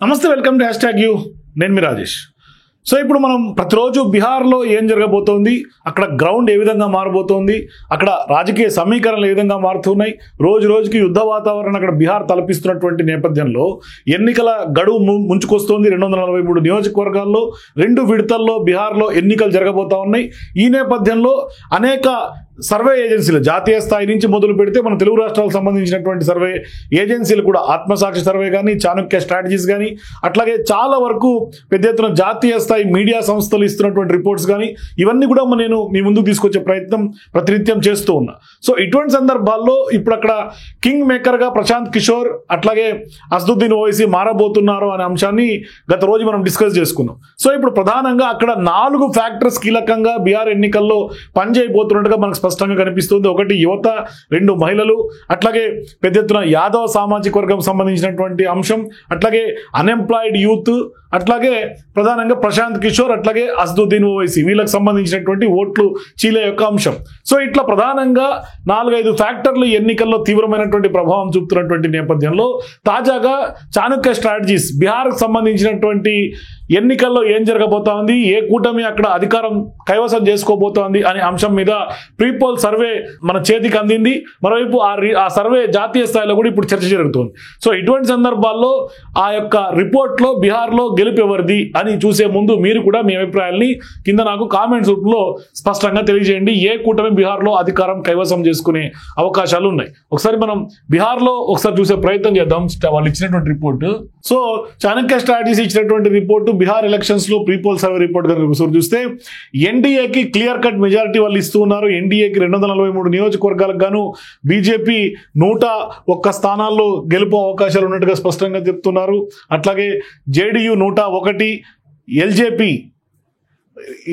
నమస్తే, welcome to #you. నేను మీ Rajesh. So ఇప్పుడు మనం ప్రతిరోజు బీహార్లో ఏం జరగబోతోంది, అక్కడ గ్రౌండ్ ఏ విధంగా మారబోతోంది, అక్కడ రాజకీయ సమీకరణలు ఏ విధంగా మారుతున్నాయి, రోజు రోజుకి యుద్ధ వాతావరణం అక్కడ బీహార్ తలపిస్తున్నటువంటి నేపథ్యంలో ఎన్నికల గడువు ముంచుకొస్తోంది. 243 నియోజకవర్గాల్లో 2 విడతల్లో బీహార్లో ఎన్నికలు జరగబోతా ఉన్నాయి. ఈ నేపథ్యంలో అనేక సర్వే ఏజెన్సీలు జాతీయ స్థాయి నుంచి మొదలు పెడితే మన తెలుగు రాష్ట్రాలకు సంబంధించినటువంటి సర్వే ఏజెన్సీలు కూడా ఆత్మసాక్షి సర్వే కానీ, చాణక్య స్ట్రాటజీస్ కానీ, అట్లాగే చాలా వరకు పెద్ద ఎత్తున జాతీయ స్థాయి మీడియా సంస్థలు ఇస్తున్నటువంటి రిపోర్ట్స్ కానీ, ఇవన్నీ కూడా నేను మీ ముందుకు తీసుకొచ్చే ప్రయత్నం ప్రతినిత్యం చేస్తూ ఉన్నా. సో ఇటువంటి సందర్భాల్లో ఇప్పుడు అక్కడ కింగ్ మేకర్గా ప్రశాంత్ కిషోర్ అట్లాగే అసదుద్దీన్ ఓవైసీ మారబోతున్నారు అనే అంశాన్ని గత రోజు మనం డిస్కస్ చేసుకున్నాం. సో ఇప్పుడు ప్రధానంగా అక్కడ 4 ఫ్యాక్టర్స్ కీలకంగా బీహార్ ఎన్నికల్లో పనిచేయబోతున్నట్టుగా మనకు స్పష్టంగా కనిపిస్తుంది. 1 యువత, 2 మహిళలు, అట్లాగే పెద్ద ఎత్తున యాదవ సామాజిక వర్గం సంబంధించినటువంటి అంశం, అట్లాగే అన్ఎంప్లాయిడ్ యూత్, అట్లాగే ప్రధానంగా ప్రశాంత్ కిషోర్, అట్లాగే అసదుద్దీన్ ఓవైసీ వీళ్ళకి సంబంధించినటువంటి ఓట్లు చీలే యొక్క అంశం. సో ఇట్లా ప్రధానంగా 4-5 ఫ్యాక్టర్లు ఎన్నికల్లో తీవ్రమైనటువంటి ప్రభావం చూపుతున్నటువంటి నేపథ్యంలో తాజాగా చాణక్య స్ట్రాటజీస్ బీహార్కు సంబంధించినటువంటి ఎన్నికల్లో ఏం జరగబోతా ఉంది, ఏ కూటమి అక్కడ అధికారం కైవసం చేసుకోబోతోంది అనే అంశం మీద ప్రీపోల్ సర్వే మన చేతికి అందింది. మరోవైపు ఆ సర్వే జాతీయ స్థాయిలో కూడా ఇప్పుడు చర్చ జరుగుతుంది. సో ఇటువంటి సందర్భాల్లో ఆ యొక్క రిపోర్ట్లో బీహార్లో గెలుపు ఎవరిది అని చూసే ముందు మీరు కూడా మీ అభిప్రాయాల్ని కింద నాకు కామెంట్స్ రూపంలో స్పష్టంగా తెలియజేయండి. ఏ కూటమి బీహార్లో అధికారం కైవసం చేసుకునే అవకాశాలు ఉన్నాయి, ఒకసారి మనం బీహార్లో ఒకసారి చూసే ప్రయత్నం చేద్దాం. వాళ్ళు ఇచ్చినటువంటి రిపోర్టు, సో చాణక్య స్ట్రాటజీస్ ఇచ్చినటువంటి రిపోర్టు బీహార్ ఎలక్షన్స్ లో ప్రీపోల్ సర్వే రిపోర్ట్ కనుక చూస్తే ఎన్డీఏకి క్లియర్ కట్ మెజారిటీ వాళ్ళు ఇస్తూ ఉన్నారు. ఎన్డీఏకి 243 నియోజకవర్గాలకు గాను బీజేపీ 101 స్థానాల్లో గెలుపు అవకాశాలు ఉన్నట్టుగా స్పష్టంగా చెప్తున్నారు. అట్లాగే జేడీయూ 101, ఎల్జేపీ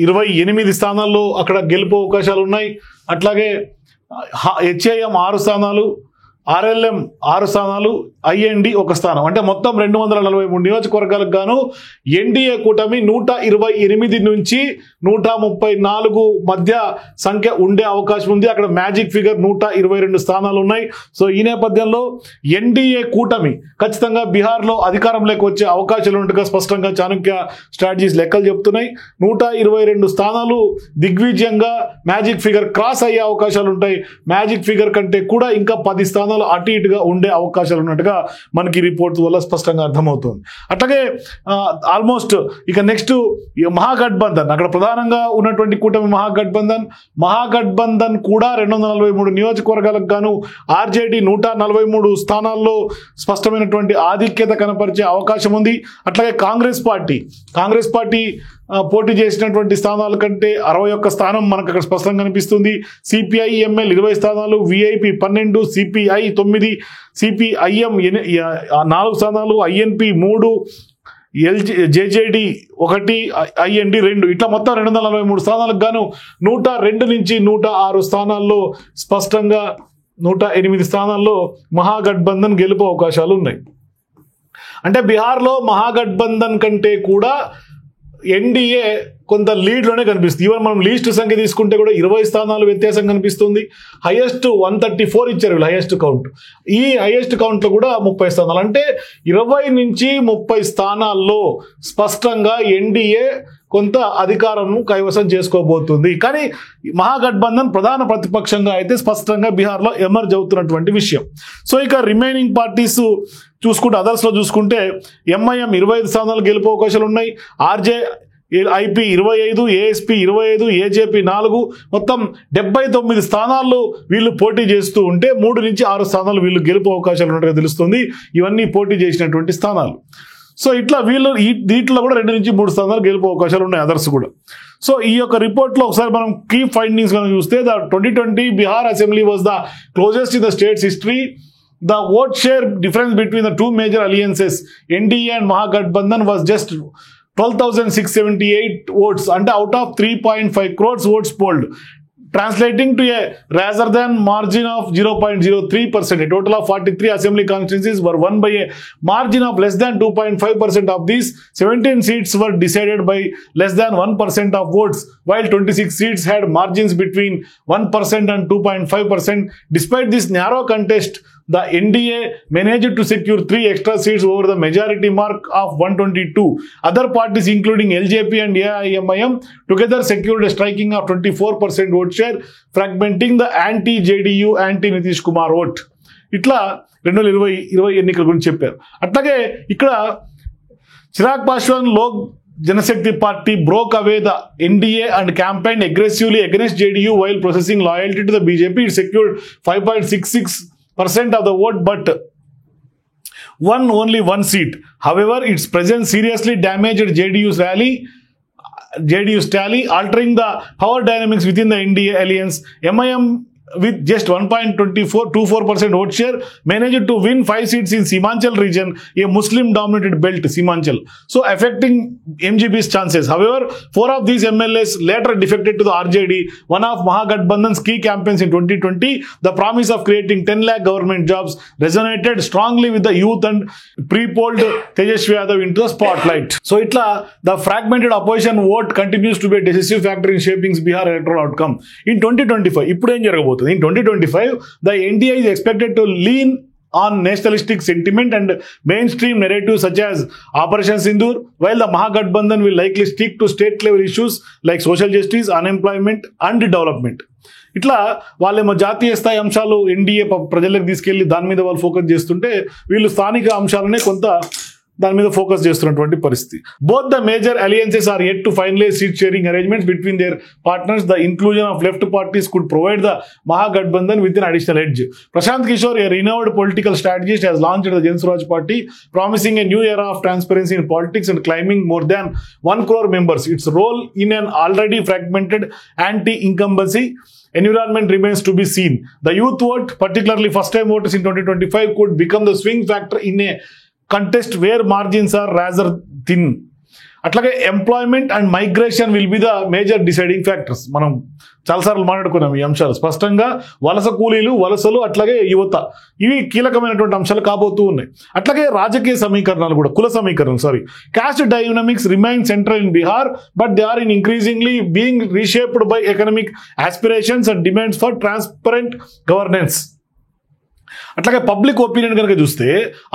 28 స్థానాల్లో అక్కడ గెలుపు అవకాశాలు ఉన్నాయి. అట్లాగే హెచ్ఐఎం 6 స్థానాలు, ఆర్ఎల్ఎం 6 స్థానాలు, ఐఎన్డి 1 స్థానం, అంటే మొత్తం 243 నియోజకవర్గాలకు గాను ఎన్డీఏ కూటమి 128 నుంచి 134 మధ్య సంఖ్య ఉండే అవకాశం ఉంది. అక్కడ మ్యాజిక్ ఫిగర్ 122 స్థానాలు ఉన్నాయి. సో ఈ నేపథ్యంలో ఎన్డీఏ కూటమి ఖచ్చితంగా బీహార్లో అధికారంలోకి వచ్చే అవకాశాలు ఉన్నట్టుగా స్పష్టంగా చాణక్య స్ట్రాటజీస్ లెక్కలు చెప్తున్నాయి. 122 స్థానాలు దిగ్విజయంగా మ్యాజిక్ ఫిగర్ క్రాస్ అయ్యే అవకాశాలు ఉంటాయి. మ్యాజిక్ ఫిగర్ కంటే కూడా ఇంకా 10 స్థానాలు అటు ఇటుగా ఉండే అవకాశాలు ఉన్నట్టుగా మనకి రిపోర్ట్ వల్ల స్పష్టంగా అర్థమవుతుంది. అట్లాగే ఆల్మోస్ట్ ఇక నెక్స్ట్ మహాగఠబంధన్, అక్కడ ప్రధానంగా ఉన్నటువంటి కూటమి మహాగఠబంధన్ కూడా 243 నియోజకవర్గాలకు గాను ఆర్జేడీ 143 స్థానాల్లో స్పష్టమైనటువంటి ఆధిక్యత కనపరిచే అవకాశం ఉంది. అట్లాగే కాంగ్రెస్ పార్టీ పోటీ చేసినటువంటి స్థానాల కంటే 61 స్థానం మనకు అక్కడ స్పష్టంగా కనిపిస్తుంది. సిపిఐ ఎంఎల్ 20 స్థానాలు, విఐపి 12, సిపిఐ 9, సిపిఐఎం 4 స్థానాలు, ఐఎన్పి 3, జేజేడి 1, ఐఎన్డి 2, ఇట్లా మొత్తం 243 స్థానాలకు గాను 102 నుంచి 106 స్థానాల్లో స్పష్టంగా 108 స్థానాల్లో మహాగఠబంధన్ గెలుపు అవకాశాలు ఉన్నాయి. అంటే బీహార్లో మహాగఠబంధన్ కంటే కూడా ఎన్డీఏ కొంత లీడ్లోనే కనిపిస్తుంది. ఈవెన్ మనం లీస్ట్ సంఖ్య తీసుకుంటే కూడా 20 స్థానాలు వ్యత్యాసం కనిపిస్తుంది. హైయెస్ట్ 134 ఇచ్చారు వీళ్ళు హైయెస్ట్ కౌంట్. ఈ హైయెస్ట్ కౌంట్లో కూడా 30 స్థానాలు, అంటే 20 నుంచి 30 స్థానాల్లో స్పష్టంగా ఎన్డీఏ కొంత అధికారం కైవసం చేసుకోబోతుంది. కానీ మహాగఠబంధన్ ప్రధాన ప్రతిపక్షంగా అయితే స్పష్టంగా బీహార్లో ఎమర్జ్ అవుతున్నటువంటి విషయం. సో ఇక రిమైనింగ్ పార్టీస్ చూసుకుంటే, అదర్స్లో చూసుకుంటే ఎంఐఎం 25 స్థానాలు గెలుపు అవకాశాలు ఉన్నాయి. ఐపీ 25, ఏఎస్పీ 25, ఏజేపీ 4, మొత్తం 79 స్థానాల్లో వీళ్ళు పోటీ చేస్తూ ఉంటే 3 నుంచి 6 స్థానాలు వీళ్ళు గెలుపు అవకాశాలు ఉన్నట్టుగా తెలుస్తుంది. ఇవన్నీ పోటీ చేసినటువంటి స్థానాలు. సో ఇట్లా వీళ్ళు దీంట్లో కూడా 2 నుంచి 3 స్థానాలు గెలుపు అవకాశాలు ఉన్నాయి అదర్స్ కూడా. సో ఈ యొక్క రిపోర్ట్లో ఒకసారి మనం కీ ఫైండింగ్స్ కనుక చూస్తే, the 2020 Bihar Assembly was the closest in the state's history. The vote share difference between the two major alliances, NDA and Mahagathbandhan, was just 12,678 votes, and out of 3.5 crores votes polled, translating to a rather than margin of 0.03%. A total of 43 assembly constituencies were won by a margin of less than 2.5%. Of these, 17 seats were decided by less than 1% of votes, while 26 seats had margins between 1% and 2.5%. Despite this narrow contest, the NDA managed to secure 3 extra seats over the majority mark of 122. Other parties including LJP and AIMIM together secured a striking of 24% vote share, fragmenting the anti-JDU, anti-Nitish Kumar vote. ఇట్లా 2020 ఎన్నికల గురించి చెప్పారు. అట్లాగే ఇక్కడ Chirag Paswan Lok Janashakti Party broke away the NDA and campaigned aggressively against JDU while processing loyalty to the BJP. It secured 5.66% of the vote but won only 1 seat. However, its presence seriously damaged JDU's tally, altering the power dynamics within the NDA alliance. MIM with just 1.24% vote share managed to win 5 seats in Simachal region, a Muslim dominated belt Simachal, so affecting MGP's chances. However, 4 of these MLAs later defected to the RJD, one of Mahagathbandhan's key campaigns in 2020. The promise of creating 10 lakh government jobs resonated strongly with the youth and pre-polled Tejasvi Yadav into the spotlight. So itla the fragmented opposition vote continues to be a decisive factor in shaping Bihar electoral outcome in 2025. ఇప్పుడు ఏం జరగబోతుంది? In 2025, the NDA is expected to lean on nationalistic sentiment and mainstream narratives such as Operation Sindoor, while the Mahagathbandhan will likely stick to state level issues like social justice, unemployment and development. ఇట్లా వాళ్ళేమో జాతీయ స్థాయి అంశాలు NDA ప్రజలకు తీసుకెళ్లి దాని మీద వాళ్ళు ఫోకస్ చేస్తుంటే వీళ్ళు స్థానిక అంశాలనే కొంత దాని మీద ఫోకస్ చేస్తున్నటువంటి పరిస్థితి. Both the major alliances are yet to finalize seat sharing arrangements between their partners. The inclusion of left parties could provide the Mahagathbandhan with an additional edge. Prashant Kishore, a renowned political strategist, has launched the Jan Swaraj Party, promising a new era of transparency in politics and claiming more than 1 crore members. Its role in an already fragmented anti-incumbency environment remains to be seen. The youth vote, particularly first-time voters in 2025, could become the swing factor in a contest where margins are rather thin. అట్లాగే employment and migration will be the major deciding factors. మనం చాలాసార్లు మాట్లాడుకున్నాం ఈ అంశాలు. స్పష్టంగా వలస కూలీలు, వలసలు, అట్లాగే యువత, ఇవి కీలకమైనటువంటి అంశాలు కాబోతూ ఉన్నాయి. అట్లాగే రాజకీయ సమీకరణాలు కూడా, కుల సమీకరణలు caste dynamics remain central in Bihar, but they are increasingly being reshaped by economic aspirations and demands for transparent governance. అట్లాగే పబ్లిక్ ఒపీనియన్ కనుక చూస్తే,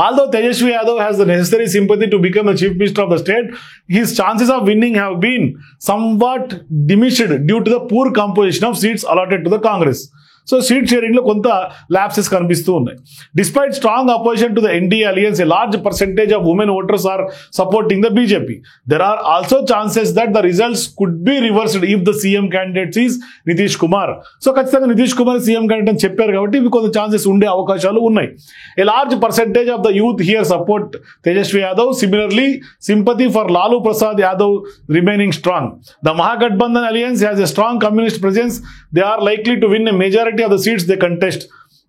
although Tejashwi Yadav has the necessary sympathy to become the chief minister of the state, his chances of winning have been somewhat diminished due to the poor composition of seats allotted to the Congress. So seat షేరింగ్లో కొంత lapses కనిపిస్తూ ఉన్నాయి. Despite strong opposition to the NDA alliance, a large percentage of women voters are supporting the BJP. There are also chances that the results could be reversed if the CM candidate is Nitish Kumar. So ఖచ్చితంగా Nitish Kumar CM candidate అని చెప్పారు కాబట్టి ఇవి కొంత chances ఉండే అవకాశాలు ఉన్నాయి. A large percentage of the youth here support Tejashwi Yadav. Similarly, sympathy for Lalu Prasad Yadav remaining strong. The Mahagathbandhan alliance has a strong communist presence. They are likely to win a majority of the seats they contest.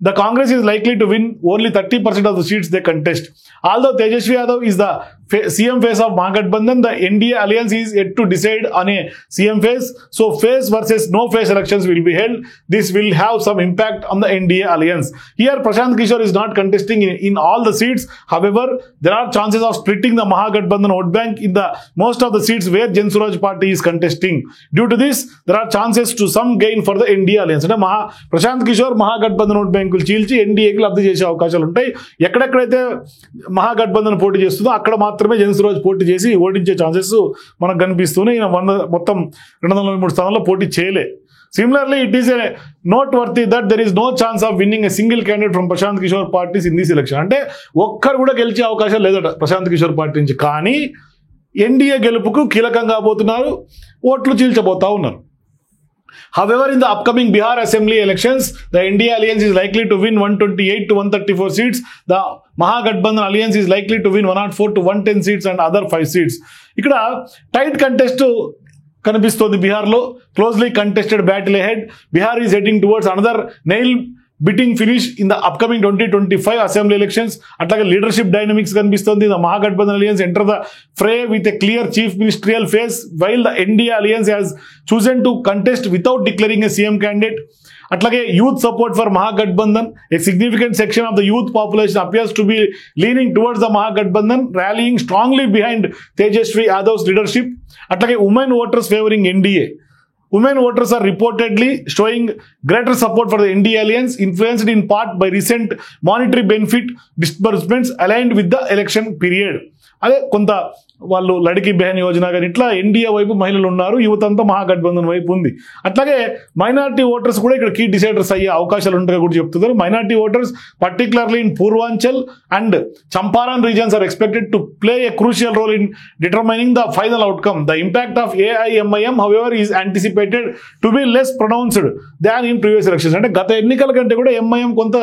The Congress is likely to win only 30% of the seats they contest. Although Tejasvi Yadav is the CM face of Mahagathbandhan, the NDA alliance is yet to decide on a CM face. So face versus no face elections will be held. This will have some impact on the NDA alliance. Here Prashant Kishore is not contesting in all the seats. However, there are chances of splitting the Mahagathbandhan vote bank in the most of the seats where Jan Swaraj Party is contesting. Due to this, there are chances to some gain for the NDA alliance. అంటే Prashanth Kishore Mahagathbandhan vote బ్యాంకులు చీల్చి ఎన్డీఏకి లబ్ధి చేసే అవకాశాలు ఉంటాయి. ఎక్కడెక్కడైతే మహాగఠబంధన్ పోటీ చేస్తుందో అక్కడ మాత్రమే జన్ సరోజ్ పోటీ చేసి ఓడించే ఛాన్సెస్ మనకు కనిపిస్తున్నాయి. మొత్తం 243 స్థానాల్లో పోటీ చేయలే. Similarly, it is a noteworthy that there is no chance of winning a single candidate from Prashant Kishore parties in this election. అంటే ఒక్కరు కూడా గెలిచే అవకాశం లేదట ప్రశాంత్ కిషోర్ పార్టీ నుంచి. కానీ ఎన్డీఏ గెలుపుకు కీలకంగా పోతున్నారు, ఓట్లు చీల్చబోతా ఉన్నారు. However, in the upcoming Bihar Assembly elections, the NDA alliance is likely to win 128 to 134 seats. The Mahagathbandhan alliance is likely to win 104 to 110 seats and other 5 seats. ఇక్కడ టైట్ కంటెస్ట్ కనిపిస్తోంది బీహార్లో. Closely contested battle ahead. Bihar is heading towards another nail biting finish in the upcoming 2025 assembly elections. అట్లాగే leadership dynamics కనిపిస్తుంది. The Mahagathbandhan alliance enter the fray with a clear chief ministerial face, while the NDA alliance has chosen to contest without declaring a CM candidate. అట్లాగే youth support for Mahagathbandhan, a significant section of the youth population appears to B leaning towards the Mahagathbandhan, rallying strongly behind Tejashwi Yadav's leadership. అట్లాగే women voters favouring NDA. women voters are reportedly showing greater support for the NDA alliance, influenced in part by recent monetary benefit disbursements aligned with the election period. అదే కొంత వాళ్ళు లడికి బెహన్ యోజన కానీ ఇట్లా NDA వైపు మహిళలు ఉన్నారు, యువత అంతా మహాగఠబంధన్ వైపు ఉంది. అట్లాగే మైనారిటీ ఓటర్స్ కూడా ఇక్కడ కీ డిసైడర్స్ అయ్యే అవకాశాలు ఉంటాయి కూడా చెప్తున్నారు. Minority voters particularly in Purvanchal and Champaran regions are expected to play a crucial role in determining the final outcome. The impact of AIMIM however is anticipated to be less pronounced than in previous elections. అంటే గత ఎన్నికల కంటే కూడా MIM కొంత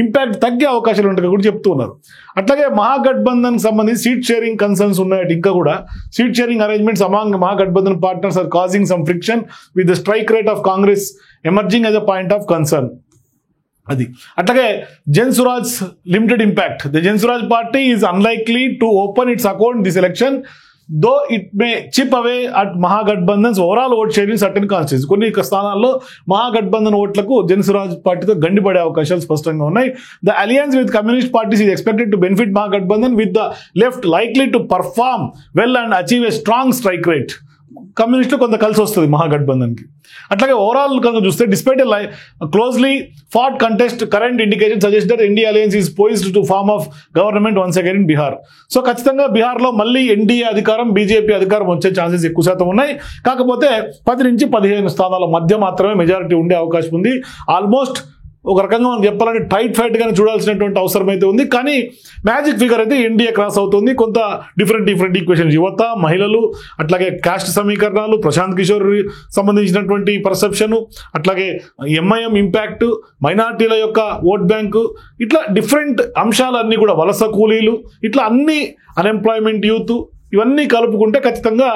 impact తగ్గే అవకాశాలు ఉంటాయి కూడా చెప్తున్నారు. అట్లాగే మహాగఠబంధన్ సంబంధించి సీట్ షేరింగ్ కన్సర్న్స్ ఉన్నాయి. ఇంకా కూడా seat sharing arrangements among Mahagathbandhan partners are causing some friction with the strike rate of Congress emerging as a point of concern. అది అట్లాగే Jan Suraaj limited impact. The Jan Suraaj party is unlikely to open its account this election, though it may chip away at Mahagathbandhan's overall vote share in certain constituency. కొన్ని స్థానాల్లో మహాగఠబంధన్ ఓట్లకు జన్సురాజ్ పార్టీతో గండిపడే అవకాశాలు స్పష్టంగా ఉన్నాయి. The alliance with communist parties is expected to benefit Mahagathbandhan with the left likely to perform well and achieve a strong strike rate. Communist కొంత కలిసి వస్తుంది మహాగఠబంధన్కి. అట్లాగే ఓవరాల్ కనుక చూస్తే despite closely fought contest current indication suggest that NDA alliance is poised to form of government once again in Bihar. So ఖచ్చితంగా బీహార్లో మళ్ళీ ఎన్డీఏ అధికారం, బీజేపీ అధికారం వచ్చే ఛాన్సెస్ ఎక్కువ శాతం ఉన్నాయి. కాకపోతే 10 నుంచి 15 స్థానాల మధ్య మాత్రమే మెజారిటీ ఉండే అవకాశం ఉంది. ఆల్మోస్ట్ ఒక రకంగా మనం చెప్పాలంటే టైట్ ఫైట్ గానే చూడాల్సినటువంటి అవసరం అయితే ఉంది. కానీ మ్యాజిక్ ఫిగర్ అయితే ఎన్డీఏ క్రాస్ అవుతుంది. కొంత డిఫరెంట్ ఈక్వేషన్స్, యువత, మహిళలు, అట్లాగే కాస్ట్ సమీకరణాలు, ప్రశాంత్ కిషోర్ సంబంధించినటువంటి పర్సెప్షన్, అట్లాగే MIM ఇంపాక్ట్, మైనార్టీల యొక్క ఓట్ బ్యాంకు, ఇట్లా డిఫరెంట్ అంశాలన్నీ కూడా, వలస కూలీలు, ఇట్లా అన్ని, అన్ఎంప్లాయ్మెంట్, యూత్, ఇవన్నీ కలుపుకుంటే ఖచ్చితంగా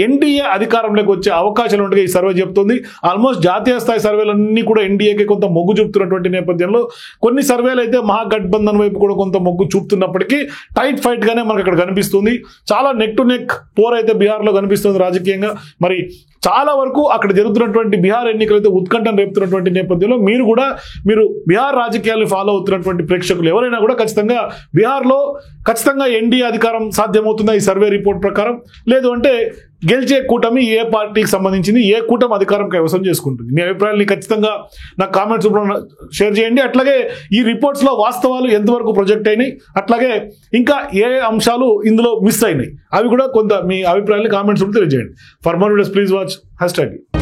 ఎన్డీఏ అధికారంలోకి వచ్చే అవకాశాలు ఉంటాయి ఈ సర్వే చెప్తుంది. ఆల్మోస్ట్ జాతీయ స్థాయి సర్వేలన్నీ కూడా ఎన్డీఏకి కొంత మొగ్గు చూపుతున్నటువంటి నేపథ్యంలో కొన్ని సర్వేలు అయితే మహాగఠబంధన్ వైపు కూడా కొంత మొగ్గు చూపుతున్నప్పటికీ టైట్ ఫైట్ గానే మనకు అక్కడ కనిపిస్తుంది. చాలా నెక్ టు నెక్ పోర్ అయితే బీహార్లో కనిపిస్తుంది రాజకీయంగా. మరి చాలా వరకు అక్కడ జరుగుతున్నటువంటి బీహార్ ఎన్నికలు అయితే ఉత్కంఠను రేపుతున్నటువంటి నేపథ్యంలో మీరు బీహార్ రాజకీయాలు ఫాలో అవుతున్నటువంటి ప్రేక్షకులు ఎవరైనా కూడా ఖచ్చితంగా బీహార్లో ఖచ్చితంగా ఎన్డీఏ అధికారం సాధ్యమవుతుందా ఈ సర్వే రిపోర్ట్ ప్రకారం, లేదు అంటే గెలిచే కూటమి ఏ పార్టీకి సంబంధించింది, ఏ కూటమి అధికారం కైవసం చేసుకుంటుంది? మీ అభిప్రాయాన్ని ఖచ్చితంగా నాకు కామెంట్స్ రూపంలో షేర్ చేయండి. అట్లాగే ఈ రిపోర్ట్స్లో వాస్తవాలు ఎంతవరకు ప్రొజెక్ట్ అయినాయి, అట్లాగే ఇంకా ఏ అంశాలు ఇందులో మిస్ అయినాయి, అవి కూడా కొంత మీ అభిప్రాయాన్ని కామెంట్స్ రూపంలో తెలియజేయండి. For more videos please watch #.